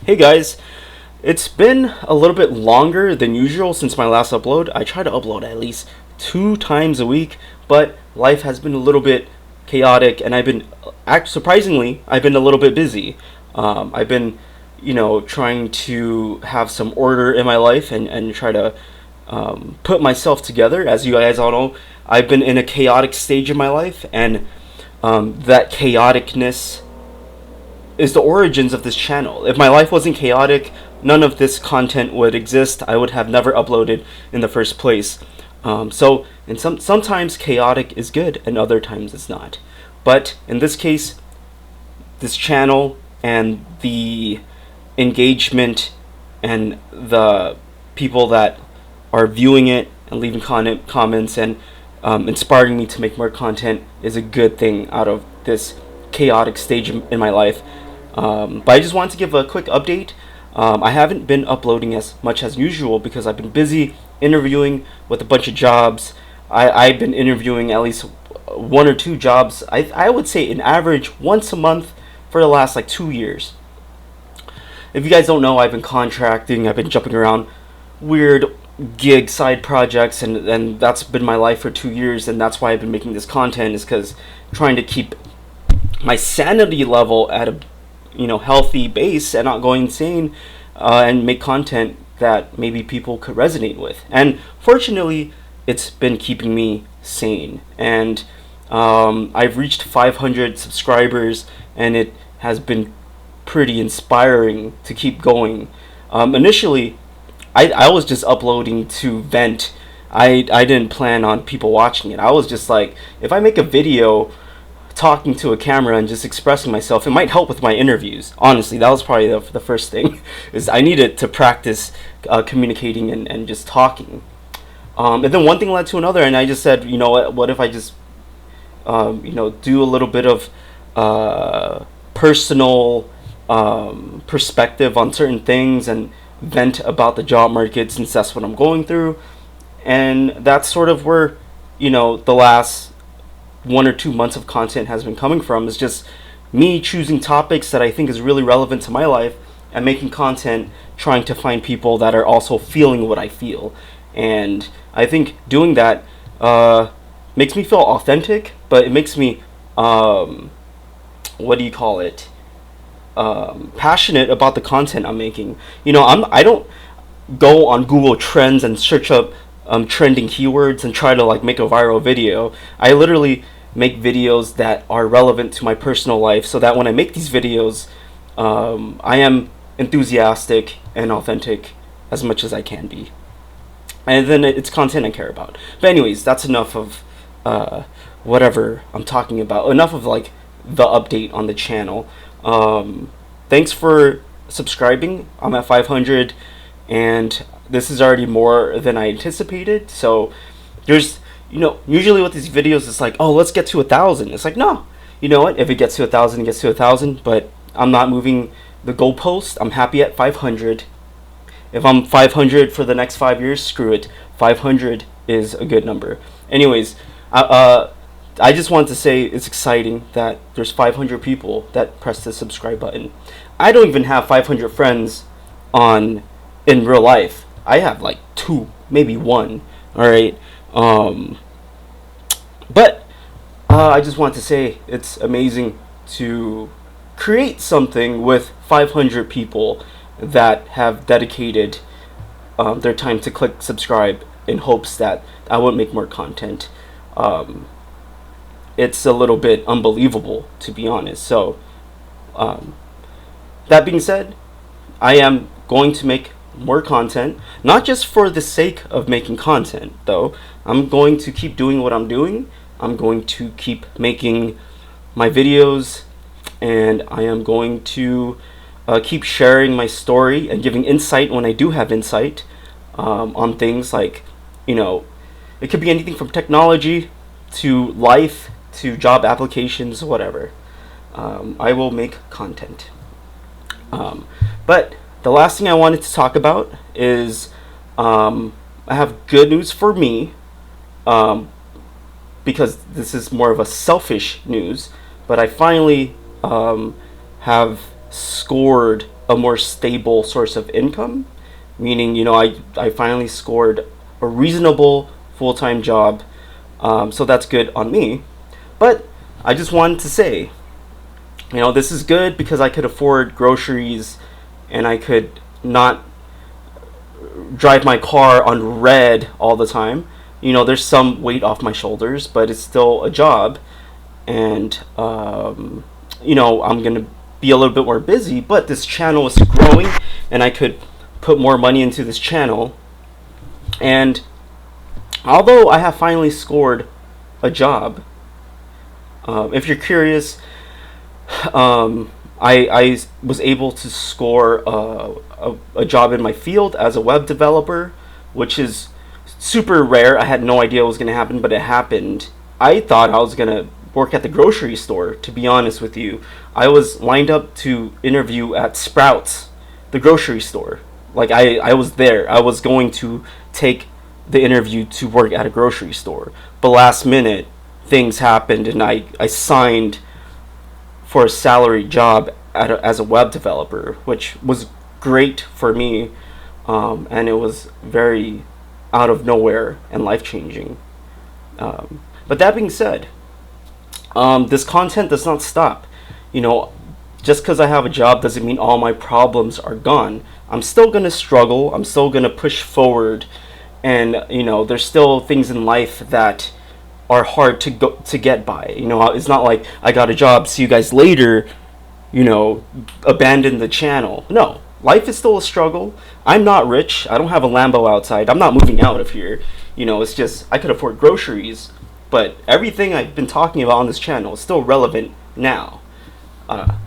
Hey guys, it's been a little bit longer than usual since my last upload. I try to upload at least 2 times a week, but life has been a little bit chaotic, and surprisingly, I've been a little bit busy. I've been, trying to have some order in my life and try to put myself together. As you guys all know, I've been in a chaotic stage in my life, and that chaoticness is the origins of this channel. If my life wasn't chaotic, none of this content would exist. I would have never uploaded in the first place. And sometimes chaotic is good, and other times it's not. But in this case, this channel and the engagement and the people that are viewing it and leaving comments and inspiring me to make more content is a good thing out of this chaotic stage in my life. But I just wanted to give a quick update. I haven't been uploading as much as usual because I've been busy interviewing with a bunch of jobs. I've been interviewing at least one or two jobs. I would say an average once a month for the last like 2 years. If you guys don't know, I've been contracting. I've been jumping around weird gig side projects, and that's been my life for 2 years, and that's why I've been making this content, is because trying to keep my sanity level at a healthy base and not going insane, and make content that maybe people could resonate with. And fortunately, it's been keeping me sane. And I've reached 500 subscribers, and it has been pretty inspiring to keep going. Initially, I was just uploading to vent. I didn't plan on people watching it. I was just like, if I make a video talking to a camera and just expressing myself, it might help with my interviews. Honestly, that was probably the first thing, is I needed to practice communicating and just talking. And then one thing led to another, and I just said, what if I just do a little bit of personal perspective on certain things and vent about the job market, since that's what I'm going through. And that's sort of where the last 1 or 2 months of content has been coming from, is just me choosing topics that I think is really relevant to my life and making content, trying to find people that are also feeling what I feel. And I think doing that makes me feel authentic, but it makes me passionate about the content I'm making. I don't go on Google Trends and search up trending keywords and try to make a viral video. I literally make videos that are relevant to my personal life, so that when I make these videos, I am enthusiastic and authentic as much as I can be. And then it's content I care about. But anyways, that's enough of whatever I'm talking about. Enough of the update on the channel. Thanks for subscribing. I'm at 500, and this is already more than I anticipated. So there's, usually with these videos, it's like, oh, let's get to 1,000. It's like, no, you know what? If it gets to 1,000, it gets to 1,000. But I'm not moving the goalpost. I'm happy at 500. If I'm 500 for the next 5 years, screw it. 500 is a good number. Anyways, I just want to say it's exciting that there's 500 people that press the subscribe button. I don't even have 500 friends in real life. I have 2, maybe 1. All right. But I just want to say it's amazing to create something with 500 people that have dedicated their time to click subscribe in hopes that I would make more content. It's a little bit unbelievable, to be honest. So that being said, I am going to make more content, not just for the sake of making content, though. I'm going to keep doing what I'm doing. I'm going to keep making my videos, and I am going to keep sharing my story and giving insight when I do have insight on things like, it could be anything from technology to life to job applications, whatever. I will make content. But the last thing I wanted to talk about is I have good news for me, because this is more of a selfish news, but I finally have scored a more stable source of income, meaning, I finally scored a reasonable full-time job. So that's good on me. But I just wanted to say, this is good because I could afford groceries and I could not drive my car on red all the time. There's some weight off my shoulders, but it's still a job. And, I'm going to be a little bit more busy, but this channel is growing and I could put more money into this channel. And although I have finally scored a job, if you're curious, I was able to score a job in my field as a web developer, which is super rare. I had no idea it was going to happen, but it happened. I thought I was going to work at the grocery store, to be honest with you. I was lined up to interview at Sprouts, the grocery store. Like, I was there. I was going to take the interview to work at a grocery store. But last minute, things happened, and I signed for a salary job as a web developer, which was great for me, and it was very out of nowhere and life-changing. But that being said, this content does not stop. Just because I have a job doesn't mean all my problems are gone. I'm still going to struggle. I'm still going to push forward. And, there's still things in life that are hard to get by. It's not like I got a job, see you guys later, abandon the channel. No, life is still a struggle. I'm not rich. I don't have a Lambo outside. I'm not moving out of here. It's just I could afford groceries. But everything I've been talking about on this channel is still relevant now.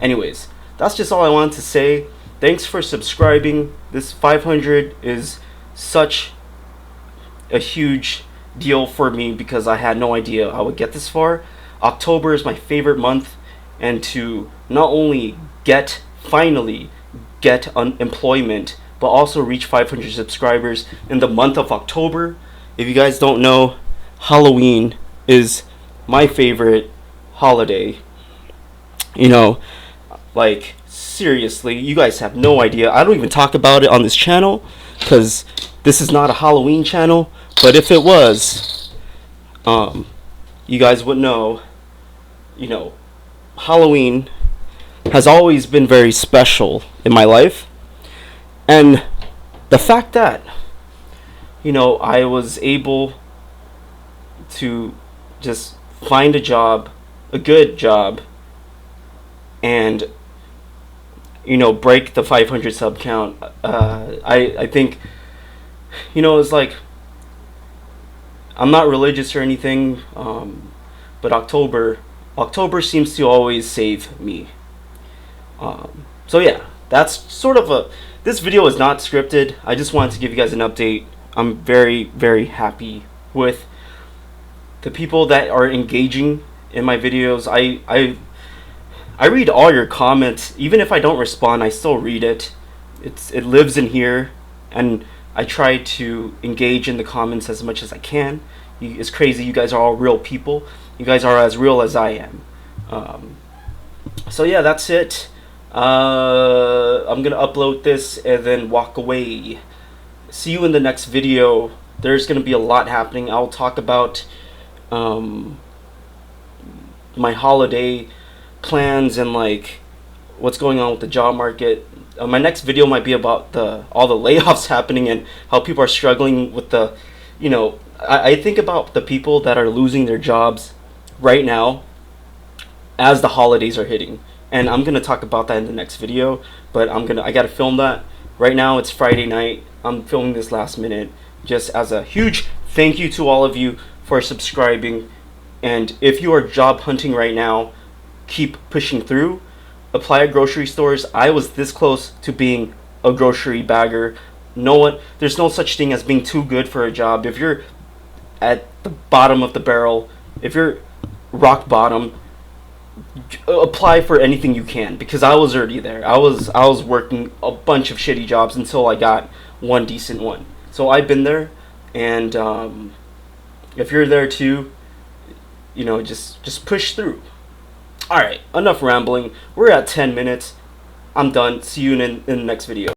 Anyways, that's just all I wanted to say. Thanks for subscribing. This 500 is such a huge deal for me because I had no idea I would get this far. October is my favorite month, and to not only finally get employment, but also reach 500 subscribers in the month of October. If you guys don't know, Halloween is my favorite holiday. Like, seriously, you guys have no idea. I don't even talk about it on this channel because this is not a Halloween channel. But if it was, you guys would know, Halloween has always been very special in my life. And the fact that, I was able to just find a good job, and, break the 500 sub count, I think, it's like, I'm not religious or anything, but October seems to always save me. So yeah, that's sort of this video is not scripted. I just wanted to give you guys an update. I'm very, very happy with the people that are engaging in my videos. I read all your comments. Even if I don't respond, I still read it. It lives in here, and I try to engage in the comments as much as I can. It's crazy. You guys are all real people. You guys are as real as I am. So yeah, that's it. I'm gonna upload this and then walk away. See you in the next video. There's gonna be a lot happening. I'll talk about my holiday plans and like what's going on with the job market. My next video might be about all the layoffs happening and how people are struggling with the, I think about the people that are losing their jobs right now as the holidays are hitting. And I'm going to talk about that in the next video, but I got to film that. Right now it's Friday night. I'm filming this last minute just as a huge thank you to all of you for subscribing. And if you are job hunting right now, keep pushing through. Apply at grocery stores. I was this close to being a grocery bagger. There's no such thing as being too good for a job. If you're at the bottom of the barrel, if you're rock bottom, apply for anything you can, because I was already there. I was working a bunch of shitty jobs until I got one decent one. So I've been there, and if you're there too, just push through. Alright, enough rambling. We're at 10 minutes. I'm done. See you in the next video.